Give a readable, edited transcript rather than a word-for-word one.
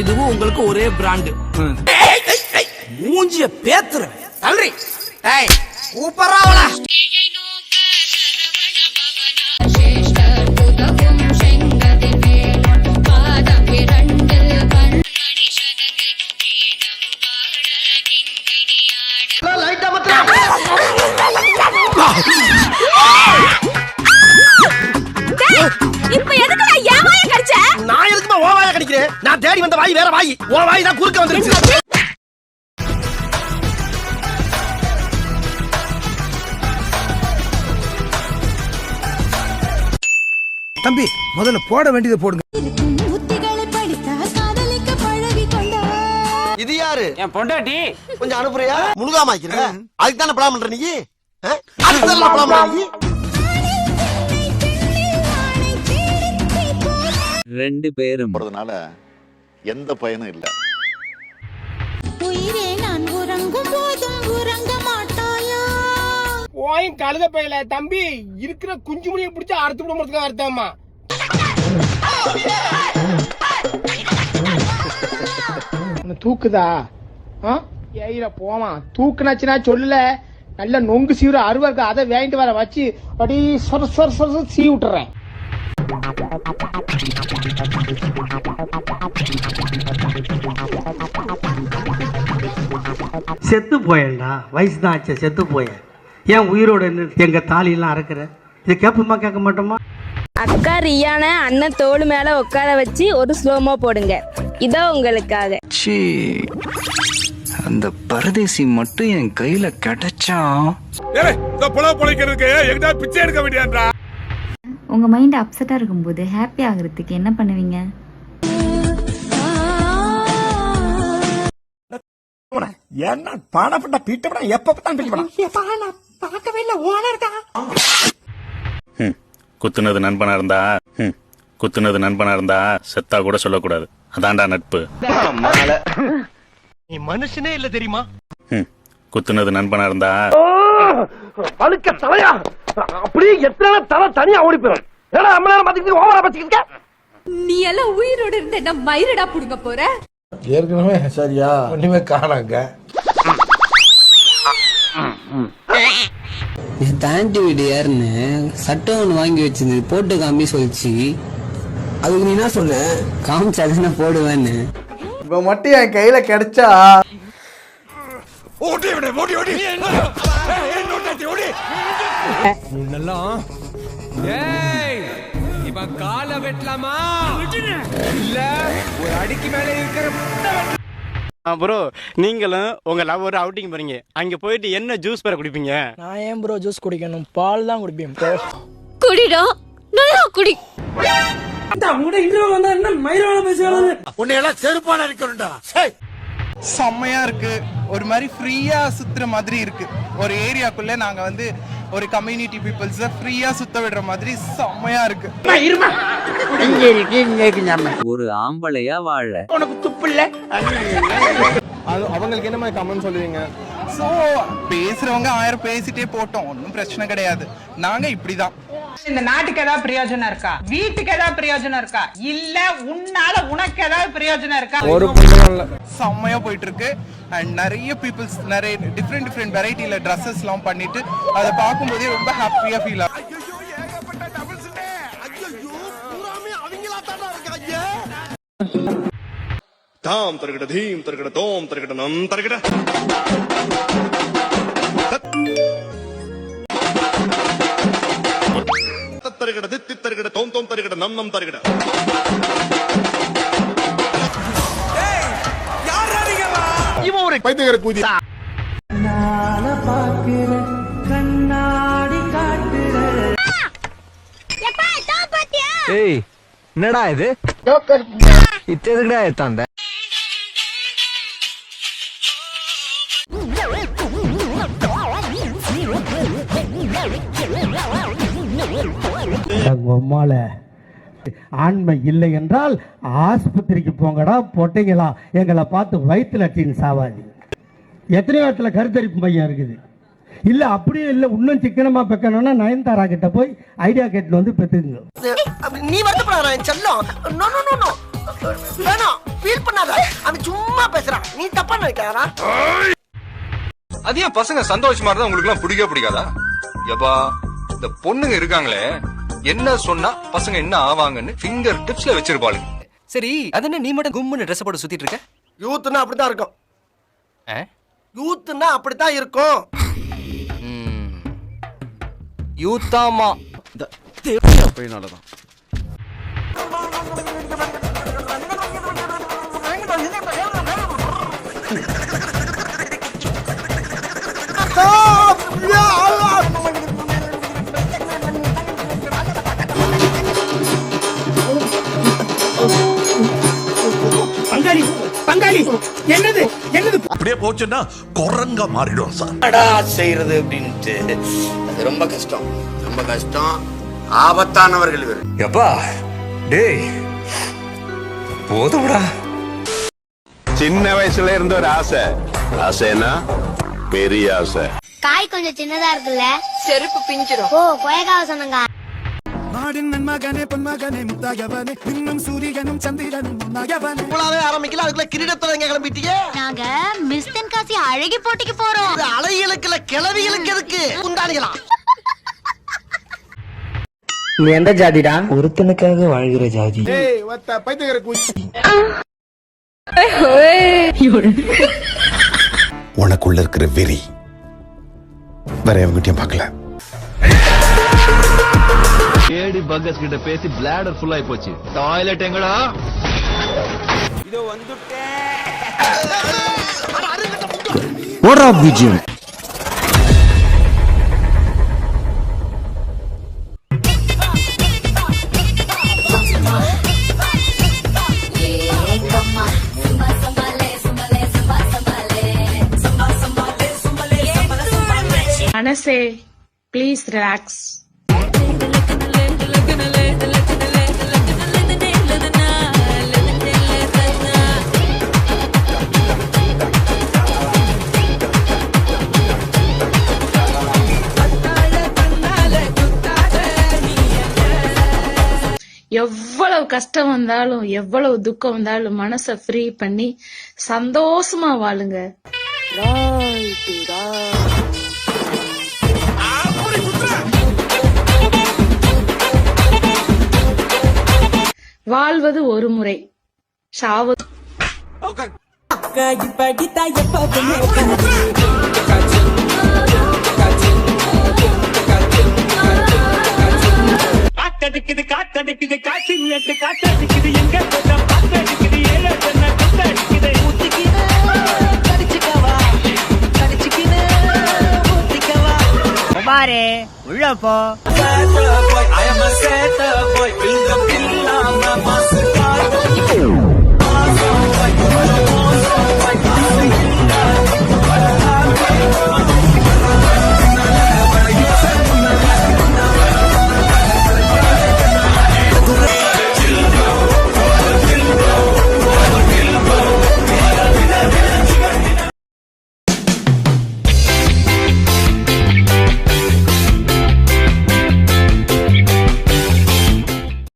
இதுவும் உங்களுக்கு ஒரே பிராண்டு. மூஞ்சிய பேத்துற தல்றி டேய் கூப்பறாவளா. லைட்டா மத்த இப்ப எதுக்கு நான் வாயை கடிச்ச? நான் எதுக்குமா ஓ வாயை கடிக்கிறேன்? நான் தேடி வந்த வாய் வேற வாய். ஓ வாய் தான் குறுக்க வந்துருச்சு. தம்பி முதல்ல போட வேண்டியதை போடுங்க. இது யாரு? என் பொண்டாட்டி. கொஞ்சம் அனுப்புறியா? முழுகாம ஆக்கிற. அதுக்கு தானே பிளான் பண்ற நீ? அதுதான் பிளான் பண்ற நீ? ரெண்டு பேரும் போறதுனால எந்த பயனும் இல்ல. உயிரே நான் உறங்கும் போதும் உறங்க மாட்டாயா? ஓய் கழுத பையல தம்பி இருக்கிற குஞ்சு முடிய பிடிச்ச அறுத்து விடுறதுக்கு அர்த்தமா? தூக்குதா? ஏயில போமா தூக்குனாச்சுன்னா சொல்லல. நல்ல நொங்கு சீவுற அருவா இருக்கு, அதை வாங்கிட்டு வர வச்சு அப்படி சொர சொர சொர சீ விட்டுறேன். செத்து போயேன்டா, வயசு தான் ஆச்சு, செத்து போயேன். ஏன் உயிரோட எங்க தாலியெல்லாம் அறக்குற? இதை கேட்போமா கேட்க மாட்டோமா? அக்கா ரியான அண்ணன் தோள் மேல உட்கார வச்சு ஒரு ஸ்லோமோ போடுங்க. இதோ உங்களுக்காக. அந்த பரதேசி மட்டும் என் கையில கிடைச்சா பிச்சை எடுக்க வேண்டியதா? உங்க மைண்ட் அப்செட்டா இருக்கும்போது ஹாப்பி ஆகுறதுக்கு என்ன பண்ணுவீங்க? என்ன பாடப்பட்ட பீட்டப்பட எப்பதான் பார்க்கவே இல்ல ஓனர்டா. குத்துனது நண்பனா இருந்தா செத்தா கூட சொல்லக்கூடாது. அதான்டா நட்பு. நீ மனுஷனே இல்ல தெரியுமா? குத்துனது நண்பனா இருந்தா பழுக்க தலையா அப்படியே எத்தனை தலை தனியா ஓடி போயிடும். ஏடா அம்மா நேரம் பாத்துக்கிட்டு ஓவரா பாத்துக்கிட்டு நீ எல்லாம் உயிரோட இருந்த என்ன மயிரடா புடுங்க போற? ஏற்கனவே சரியா ஒண்ணுமே காணாங்க. தாண்டி வீடு யாருன்னு சட்டம் ஒன்று வாங்கி வச்சிருந்து போட்டு காமி சொல்லிச்சு. அதுக்கு நீ என்ன சொன்ன? காமிச்சாதானே போடுவேன்னு. இப்ப மட்டும் என் கையில கிடைச்சா இவன் கால வெட்டலாமா இல்ல ஒரு அடிக்கு மேல இருக்கிற? ப்ரோ நீங்களும் உங்க லவ்வர் அவுட்டிங் போறீங்க, அங்க போயிட்டு என்ன ஜூஸ் பேர குடிப்பீங்க? நான் ஏன் ப்ரோ ஜூஸ் குடிக்கணும்? பால் தான் குடிப்பேன் ப்ரோ. குடிடா, நல்லா குடி. உன்னையெல்லாம் செருப்பான இருக்கணும்டா. செம்மையா இருக்கு, ஒரு மாதிரி ஃப்ரீயா சுத்துற மாதிரி இருக்கு. ஒரு ஏரியாக்குள்ள நாங்க வந்து ஒரு கம்யூனிட்டி பீப்புள்ஸ் ஃப்ரீயா சுத்த விடுற மாதிரி செம்மையா இருக்கு. ஒரு ஆம்பளையா வாழ உனக்கு துப்பில்ல. அவங்களுக்கு என்ன மாதிரி கமெண்ட் சொல்லுவீங்க? சோ பேசுறவங்க 1000 பேசிட்டே போட்டோம், ஒன்னும் பிரச்சனை கிடையாது. நாங்க இப்படிதான். இந்த நாட்டுக்கு ஏதாவது பிரயோஜனம் இருக்கா? வீட்டுக்கு ஏதாவது பிரயோஜனம் இருக்கா? இல்ல உன்னால உனக்கு ஏதாவது பிரயோஜனம் இருக்கா? ஒரு செம்மையா போயிட்டு இருக்கு. அண்ட் நிறைய பீப்புள்ஸ் நிறைய டிஃப்ரெண்ட் வெரைட்டில ட்ரெஸ்ஸஸ் எல்லாம் பண்ணிட்டு அதை பார்க்கும்போதே ரொம்ப ஹாப்பியா ஃபீல் ஆகும். தாம் தர்கட தீம் தர்கட தோம் தர்கட நம் தர்கட தர்கட தித்தி தர்கட தோம் தோம் தர்கட நம் நம் தர்கட. இவன் ஒரு பைத்தியக்கார கூதி. ஏய் என்னடா இது? இத்ததுக்குடா ஏத்தாந்த ஆண்மை இல்லை என்றால் ஆஸ்பத்திரிக்கு போங்கடா பொட்டைங்களா. எங்களை பார்த்து வயிற்றுல டீன் சாவாதி. எத்தனை இடத்துல கருத்தரிப்பு மையம் இருக்குது. இல்ல அப்படியே இல்ல இன்னும் சிக்கனமா பெக்கணும்னா நயன்தாரா கிட்ட போய் ஐடியா கேட்டு வந்து பெத்துக்குங்க. நீ வருத்தப்படாத செல்லம். நோ நோ நோ நோ வேணாம், ஃபீல் பண்ணாத. அவன் சும்மா பேசுறான், நீ தப்பா நினைக்காதடா. அது ஏன் பசங்க சந்தோஷமா இருந்தா உங்களுக்கு எல்லாம் பிடிக்காதா? எப்பா இந்த பொண்ணுங்க இருக்காங்களே, என்ன சொன்னா பசங்க என்ன ஆவாங்கன்னு ஃபிங்கர் டிப்ஸ்ல வச்சிருப்பாளுங்க. சரி அது என்ன நீ மட்டும் கும்முன்னு ட்ரெஸ் போட்டு சுத்திட்டு இருக்க? யூத்னா அப்படிதான் இருக்கும். யூத்னா அப்படித்தான் இருக்கும். யூத்தாமா அப்படினாலதான் பங்காளி பங்காளி என்னது என்னது அப்படியே போச்சுன்னா குரங்கா மாறிடும் சார். என்னடா செய்யறது அப்படின்ட்டு அது ரொம்ப கஷ்டம், ரொம்ப கஷ்டம். ஆபத்தானவர்கள் இவர். எப்பா டேய் போதும்டா. சின்ன வயசுல இருந்த ஒரு ஆசை, ஆசைன்னா பெரிய ஆசை. காய் கொஞ்சம் சின்னதா இருக்குல்ல, செருப்பு பிஞ்சிரும். ஓ கொயக்காவ சொன்னங்க. ஆரம்பிக்கல அதுக்குள்ள கிரீடத்தோட கிளம்பிட்டீங்க. நாங்க மிஸ் தென்காசி அழகி போட்டிக்கு போறோம். அலைகளுக்குல கிளவிகளுக்கு எதுக்கு குண்டாடிகளா? நீ எந்த ஜாதிடா? ஒருத்தனுக்காக வாழ்கிற ஜாதி. ஏய் வத்த பைத்தியக்கார கூச்சி. உனக்குள்ள இருக்கிற வெறி வேற எவங்கிட்டயும் பார்க்கல. ஏடி பக்கஸ் கிட்ட பேசி பிளாடர் ஃபுல் ஆயி போச்சு. டாய்லெட் எங்கடா? இதோ வந்துட்டேன். ஓடா பிஜிஎம். மனசே ப்ளீஸ் ரிலாக்ஸ். எவ்வளவு கஷ்டம் வந்தாலும் எவ்வளவு துக்கம் வந்தாலும் மனசை ஃப்ரீ பண்ணி சந்தோஷமா வாழுங்க. வாழ்வது ஒரு முறை, சாவது காத்தடிக்குது காத்தடிக்குது காற்று நேற்று காத்தடிக்குது எங்க காத்தடிக்குது ஏழு காத்தடிக்குது ஊத்திக்கிது கடிச்சுக்கவா கடிச்சுக்கிது ஊத்திக்கவா பாரு உள்ள போ. I am a set boy, build up in lama, master.